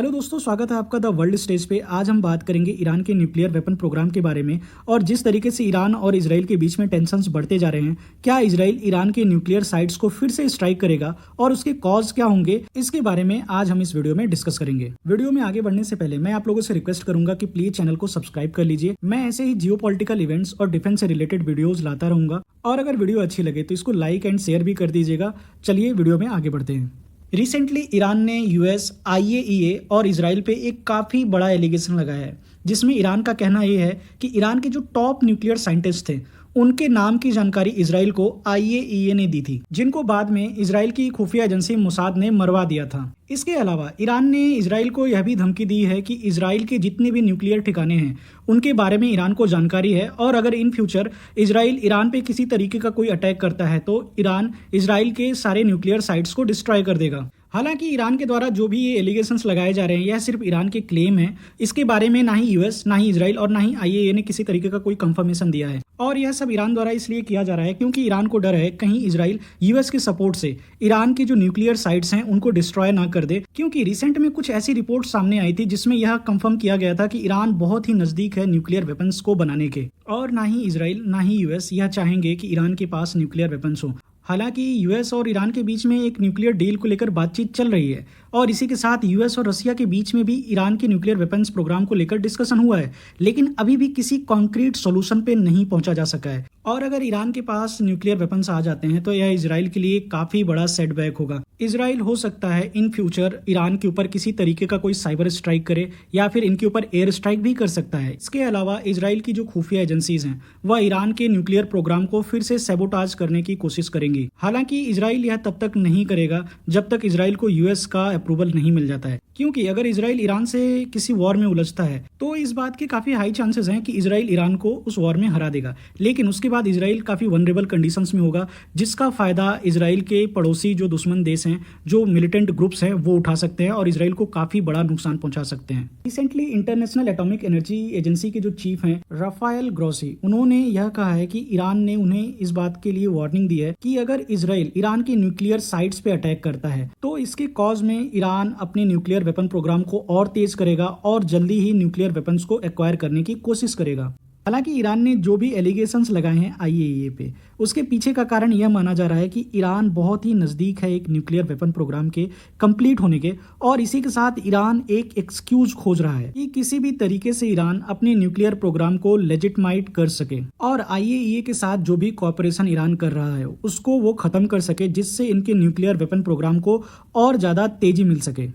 Hello दोस्तों, स्वागत है आपका द वर्ल्ड स्टेज पे। आज हम बात करेंगे ईरान के न्यूक्लियर वेपन प्रोग्राम के बारे में और जिस तरीके से ईरान और इजराइल के बीच में टेंशन्स बढ़ते जा रहे हैं। क्या इजराइल ईरान के न्यूक्लियर साइट्स को फिर से स्ट्राइक करेगा और उसके कॉज क्या होंगे, इसके बारे में आज हम इस वीडियो में डिस्कस करेंगे। वीडियो में आगे बढ़ने से पहले मैं आप लोगों से रिक्वेस्ट करूंगा कि प्लीज चैनल को सब्सक्राइब कर लीजिए। मैं ऐसे ही जियोपॉलिटिकल इवेंट्स और डिफेंस से रिलेटेड वीडियोज लाता रहूंगा और अगर वीडियो अच्छी लगे तो इसको लाइक एंड शेयर भी कर दीजिएगा। चलिए वीडियो में आगे बढ़ते हैं। रिसेंटली ईरान ने यूएस, आईएईए और इजराइल पे एक काफ़ी बड़ा एलिगेशन लगाया है, जिसमें ईरान का कहना ये है कि ईरान के जो टॉप न्यूक्लियर साइंटिस्ट थे उनके नाम की जानकारी इजराइल को आईएईए ने दी थी, जिनको बाद में इजराइल की खुफिया एजेंसी मोसाद ने मरवा दिया था। इसके अलावा ईरान ने इजराइल को यह भी धमकी दी है कि इजराइल के जितने भी न्यूक्लियर ठिकाने हैं उनके बारे में ईरान को जानकारी है और अगर इन फ्यूचर इजराइल ईरान पे किसी तरीके का कोई अटैक करता है तो ईरान इजराइल के सारे न्यूक्लियर साइट्स को डिस्ट्रॉय कर देगा। हालांकि ईरान के द्वारा जो भी ये एलिगेशंस लगाए जा रहे हैं यह सिर्फ ईरान के क्लेम है। इसके बारे में ना ही यूएस, ना ही इजराइल और ना ही आईएईए ने किसी तरीके का कोई कंफर्मेशन दिया है और यह सब ईरान द्वारा इसलिए किया जा रहा है क्योंकि ईरान को डर है कहीं इजराइल यूएस के सपोर्ट से ईरान की जो न्यूक्लियर साइट्स हैं उनको डिस्ट्रॉय ना कर दे। क्योंकि रिसेंट में कुछ ऐसी रिपोर्ट सामने आई थी जिसमें यह कंफर्म किया गया था कि ईरान बहुत ही नजदीक है न्यूक्लियर वेपन्स को बनाने के और ना ही इजराइल ना ही यूएस यह चाहेंगे कि ईरान के पास न्यूक्लियर वेपन्स हो। हालांकि यूएस और ईरान के बीच में एक न्यूक्लियर डील को लेकर बातचीत चल रही है और इसी के साथ यूएस और रसिया के बीच में भी ईरान के न्यूक्लियर वेपन्स प्रोग्राम को लेकर डिस्कशन हुआ है, लेकिन अभी भी किसी कॉन्क्रीट सॉल्यूशन पे नहीं पहुंचा जा सका है। और अगर ईरान के पास न्यूक्लियर वेपन्स आ जाते हैं तो यह इजराइल के लिए काफी बड़ा सेटबैक होगा। इजराइल हो सकता है इन फ्यूचर ईरान के ऊपर किसी तरीके का कोई साइबर स्ट्राइक करे या फिर इनके ऊपर एयर स्ट्राइक भी कर सकता है। इसके अलावा इजराइल की जो खुफिया एजेंसीज हैं वह ईरान के न्यूक्लियर प्रोग्राम को फिर से सैबोटाज करने की कोशिश करेंगी। हालांकि इजराइल यह तब तक नहीं करेगा जब तक इजराइल को यूएस का अप्रूवल नहीं मिल जाता है, क्योंकि अगर इजराइल ईरान से किसी वॉर में उलझता है तो इस बात के काफी हाई चांसेस हैं कि इजराइल ईरान को उस वॉर में हरा देगा। लेकिन उसके बाद इजराइल काफी वनरेबल कंडीशंस में होगा, जिसका फायदा इजराइल के पड़ोसी जो दुश्मन देश हैं, जो मिलिटेंट ग्रुप्स हैं, वो उठा सकते हैं और इजराइल को काफी बड़ा नुकसान पहुंचा सकते हैं। Recently international atomic energy agency के जो चीफ हैं राफाएल ग्रोसी, उन्होंने यह कहा है कि ईरान ने उन्हें इस बात के लिए वार्निंग दी है कि अगर इजराइल ईरान की न्यूक्लियर साइट्स पे अटैक करता है तो इसके कॉज में ईरान अपने न्यूक्लियर वेपन प्रोग्राम को और तेज करेगा और जल्दी ही न्यूक्लियर वेपन्स को एक्वायर करने की कोशिश करेगा। हालांकि ईरान ने जो भी एलिगेशंस लगाए हैं आईएईए पे, उसके पीछे का कारण यह माना जा रहा है कि ईरान बहुत ही नजदीक है एक न्यूक्लियर वेपन प्रोग्राम के कंप्लीट होने के और इसी के साथ ईरान एक एक्सक्यूज खोज रहा है कि किसी भी तरीके से ईरान अपने न्यूक्लियर प्रोग्राम को लेजिटिमाइट कर सके और आईएईए के साथ जो भी कॉपरेशन ईरान कर रहा है उसको वो खत्म कर सके, जिससे इनके न्यूक्लियर वेपन प्रोग्राम को और ज्यादा तेजी मिल सके।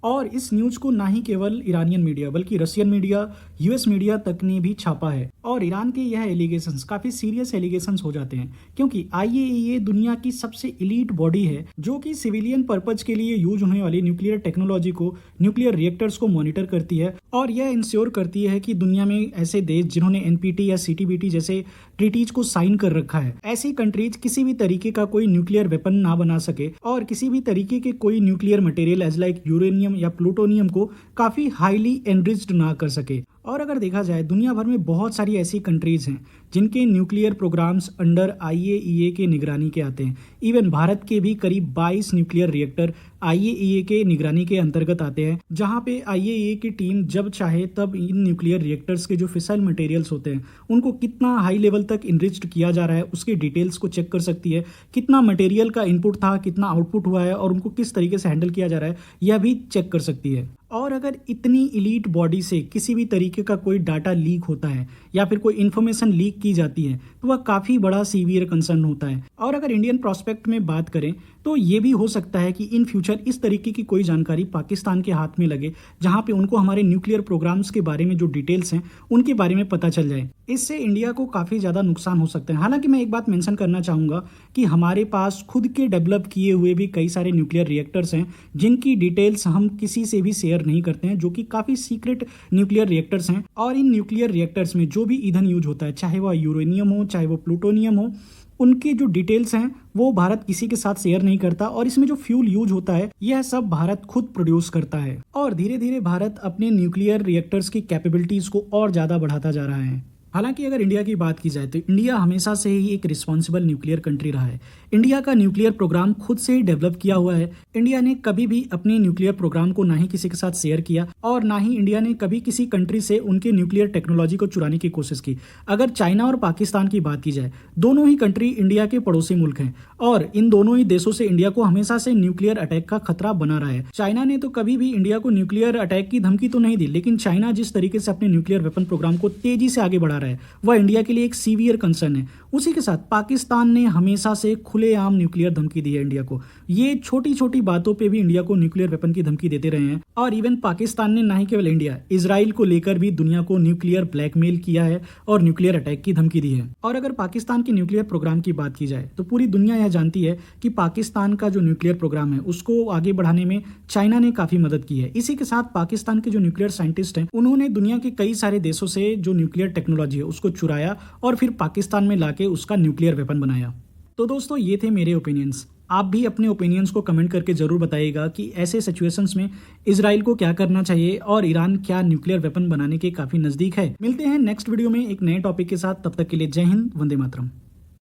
और इस न्यूज को ना ही केवल ईरानियन मीडिया बल्कि रशियन मीडिया, यूएस मीडिया तक ने भी छापा है और ईरान के यह एलिगेशंस काफी सीरियस एलिगेशंस हो जाते हैं, क्योंकि आईएईए दुनिया की सबसे इलीट बॉडी है जो कि सिविलियन पर्पज के लिए यूज होने वाली न्यूक्लियर टेक्नोलॉजी को, न्यूक्लियर रिएक्टर्स को मॉनिटर करती है और यह इंश्योर करती है कि दुनिया में ऐसे देश जिन्होंने एनपीटी या सीटीबीटी जैसे ट्रीटीज को साइन कर रखा है, ऐसी कंट्रीज किसी भी तरीके का कोई न्यूक्लियर वेपन ना बना सके और किसी भी तरीके के कोई nuclear material as like uranium या प्लूटोनियम को काफी हाईली एनरिच्ड ना कर सके। और अगर देखा जाए दुनिया भर में बहुत सारी ऐसी कंट्रीज हैं जिनके न्यूक्लियर प्रोग्राम्स अंडर आईएईए के निगरानी के आते हैं। इवन भारत के भी करीब 22 न्यूक्लियर रिएक्टर आईएईए के निगरानी के अंतर्गत आते हैं, जहां पे आईएईए की टीम जब चाहे तब इन न्यूक्लियर रिएक्टर्स के जो फिसाइल मटेरियल्स होते हैं उनको कितना हाई लेवल तक इनरिच्ड किया जा रहा है उसके डिटेल्स को चेक कर सकती है, कितना मटेरियल का इनपुट था, कितना आउटपुट हुआ है और उनको किस तरीके से हैंडल किया जा रहा है यह भी चेक कर सकती है। और अगर इतनी इलीट बॉडी से किसी भी तरीके का कोई डाटा लीक होता है या फिर कोई इन्फॉर्मेशन लीक की जाती है तो वह काफ़ी बड़ा सीवियर कंसर्न होता है। और अगर इंडियन प्रोस्पेक्ट में बात करें तो ये भी हो सकता है कि इन फ्यूचर इस तरीके की कोई जानकारी पाकिस्तान के हाथ में लगे जहां पे उनको हमारे न्यूक्लियर प्रोग्राम्स के बारे में जो डिटेल्स हैं उनके बारे में पता चल जाए। इससे इंडिया को काफ़ी ज़्यादा नुकसान हो सकता है। हालांकि मैं एक बात मेंशन करना चाहूँगा कि हमारे पास खुद के डेवलप किए हुए भी कई सारे न्यूक्लियर रिएक्टर्स हैं जिनकी डिटेल्स हम किसी से भी शेयर नहीं करते हैं, जो कि काफ़ी सीक्रेट न्यूक्लियर रिएक्टर्स हैं। और इन न्यूक्लियर रिएक्टर्स में जो भी ईंधन यूज होता है, चाहे वह यूरेनियम हो चाहे वो प्लूटोनियम हो, उनकी जो डिटेल्स हैं वो भारत किसी के साथ शेयर नहीं करता और इसमें जो फ्यूल यूज होता है यह सब भारत खुद प्रोड्यूस करता है। और धीरे धीरे भारत अपने न्यूक्लियर रिएक्टर्स की कैपेबिलिटीज को और ज़्यादा बढ़ाता जा रहा है। हालांकि अगर इंडिया की बात की जाए तो इंडिया हमेशा से ही एक रिस्पॉन्सिबल न्यूक्लियर कंट्री रहा है। इंडिया का न्यूक्लियर प्रोग्राम खुद से ही डेवलप किया हुआ है। इंडिया ने कभी भी अपने न्यूक्लियर प्रोग्राम को ना ही किसी के साथ शेयर किया और ना ही इंडिया ने कभी किसी कंट्री से उनके न्यूक्लियर टेक्नोलॉजी को चुराने की कोशिश की। अगर चाइना और पाकिस्तान की बात की जाए, दोनों ही कंट्री इंडिया के पड़ोसी मुल्क हैं और इन दोनों ही देशों से इंडिया को हमेशा से न्यूक्लियर अटैक का खतरा बना रहा है। चाइना ने तो कभी भी इंडिया को न्यूक्लियर अटैक की धमकी तो नहीं दी, लेकिन चाइना जिस तरीके से अपने न्यूक्लियर वेपन प्रोग्राम को तेजी से आगे बढ़ा रहा है वह इंडिया के लिए एक सीवियर कंसर्न है। उसी के साथ पाकिस्तान ने हमेशा से खुलेआम न्यूक्लियर धमकी दी है इंडिया को। ये छोटी छोटी बातों पे भी इंडिया को न्यूक्लियर वेपन की धमकी देते रहे हैं और इवन पाकिस्तान ने ना ही केवल इंडिया, इजराइल को लेकर भी दुनिया को न्यूक्लियर ब्लैकमेल किया है और न्यूक्लियर अटैक की धमकी दी है। और अगर पाकिस्तान के न्यूक्लियर प्रोग्राम की बात की जाए तो पूरी दुनिया यह जानती है कि पाकिस्तान का जो न्यूक्लियर प्रोग्राम है उसको आगे बढ़ाने में चाइना ने काफी मदद की है। इसी के साथ पाकिस्तान के जो न्यूक्लियर साइंटिस्ट हैं उन्होंने दुनिया के कई सारे देशों से जो न्यूक्लियर टेक्नोलॉजी है उसको चुराया और फिर पाकिस्तान में लाके उसका न्यूक्लियर वेपन बनाया। तो दोस्तों ये थे मेरे ओपिनियंस। आप भी अपने ओपिनियंस को कमेंट करके जरूर बताइएगा कि ऐसे सिचुएशंस में इजराइल को क्या करना चाहिए और ईरान क्या न्यूक्लियर वेपन बनाने के काफी नजदीक है। मिलते हैं नेक्स्ट वीडियो में एक नए टॉपिक के साथ। तब तक के लिए जय हिंद, वंदे मातरम।